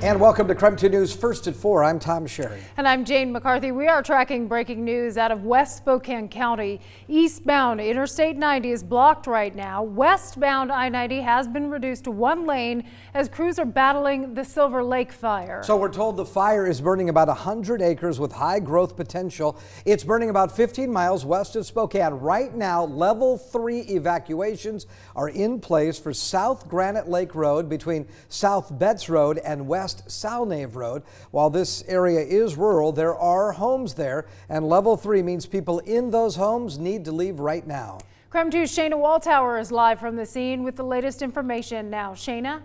And welcome to Crime 2 News First at 4. I'm Tom Sherry. And I'm Jane McCarthy. We are tracking breaking news out of West Spokane County. Eastbound Interstate 90 is blocked right now. Westbound I-90 has been reduced to one lane as crews are battling the Silver Lake fire. So we're told the fire is burning about 100 acres with high growth potential. It's burning about 15 miles west of Spokane. Right now, level 3 evacuations are in place for South Granite Lake Road between South Betz Road and West Salnave Road. While this area is rural, there are homes there, and level 3 means people in those homes need to leave right now. Crime 2's Shayna Walltower is live from the scene with the latest information now. Shayna?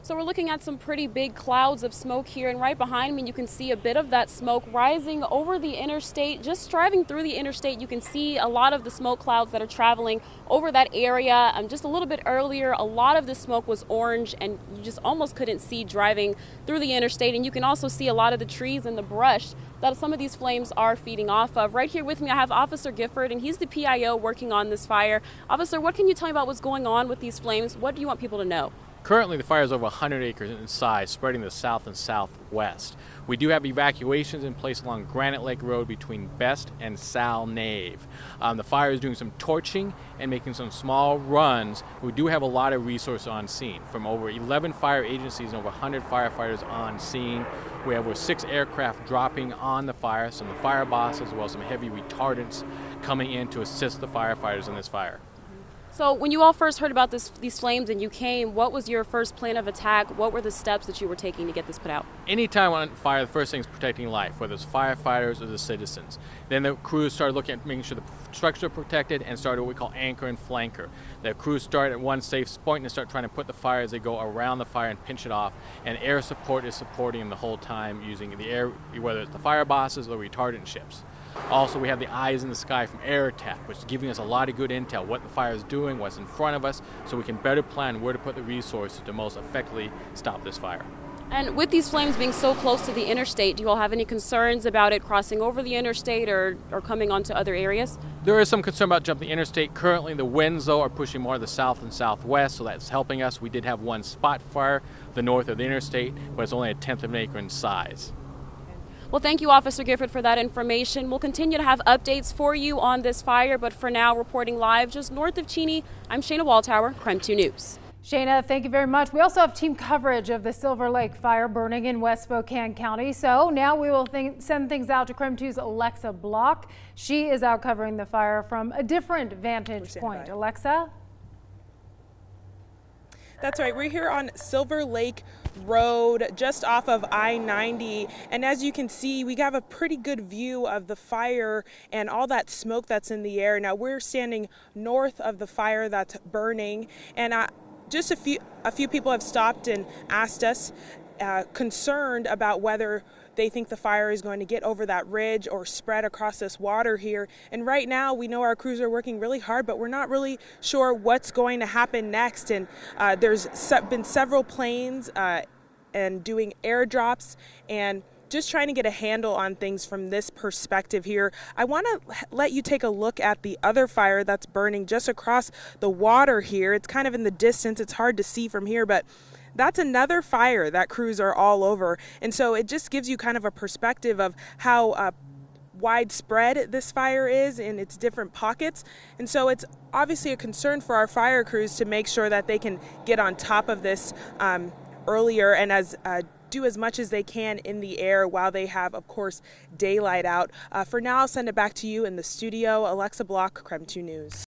So we're looking at some pretty big clouds of smoke here, and right behind me you can see a bit of that smoke rising over the interstate. Just driving through the interstate, you can see a lot of the smoke clouds that are traveling over that area. Just a little bit earlier, a lot of the smoke was orange and you just almost couldn't see driving through the interstate. And you can also see a lot of the trees and the brush that some of these flames are feeding off of. Right here with me I have Officer Gifford, and he's the PIO working on this fire. Officer, what can you tell me about what's going on with these flames? What do you want people to know? Currently, the fire is over 100 acres in size, spreading to the south and southwest. We do have evacuations in place along Granite Lake Road between Betz and Salnave. The fire is doing some torching and making some small runs. We do have a lot of resources on scene, from over 11 fire agencies and over 100 firefighters on scene. We have over 6 aircraft dropping on the fire, some of the fire bosses, as well as some heavy retardants coming in to assist the firefighters in this fire. So when you all first heard about these flames and you came, what was your first plan of attack? What were the steps that you were taking to get this put out? Anytime on fire, the first thing is protecting life, whether it's firefighters or the citizens. Then the crews started looking at making sure the structures are protected and started what we call anchor and flanker. The crews start at one safe point and start trying to put the fire as they go around the fire and pinch it off. And air support is supporting them the whole time using the air, whether it's the fire bosses or retardant ships. Also, we have the eyes in the sky from air attack, which is giving us a lot of good intel, what the fire is doing, what's in front of us, so we can better plan where to put the resources to most effectively stop this fire. And with these flames being so close to the interstate, do you all have any concerns about it crossing over the interstate or coming onto other areas? There is some concern about jumping the interstate. Currently, the winds, though, are pushing more to the south and southwest, so that's helping us. We did have one spot fire to the north of the interstate, but it's only 1/10 of an acre in size. Well, thank you, Officer Gifford, for that information. We'll continue to have updates for you on this fire, but for now, reporting live just north of Cheney, I'm Shayna Walltower, Crime 2 News. Shayna, thank you very much. We also have team coverage of the Silver Lake fire burning in West Spokane County. So now we will send things out to Crime 2's Alexa Block. She is out covering the fire from a different vantage point. Alexa? That's right. We're here on Silver Lake Road, just off of I-90. And as you can see, we have a pretty good view of the fire and all that smoke that's in the air. Now we're standing north of the fire that's burning. And just a few people have stopped and asked us, concerned about whether they think the fire is going to get over that ridge or spread across this water here. And right now we know our crews are working really hard, but we're not really sure what's going to happen next. And there's been several planes and doing airdrops and just trying to get a handle on things from this perspective here. I want to let you take a look at the other fire that's burning just across the water here. It's kind of in the distance. It's hard to see from here, but that's another fire that crews are all over. And so it just gives you kind of a perspective of how widespread this fire is in its different pockets. And so it's obviously a concern for our fire crews to make sure that they can get on top of this earlier and do as much as they can in the air while they have, of course, daylight out. For now, I'll send it back to you in the studio. Alexa Block, Crime 2 News.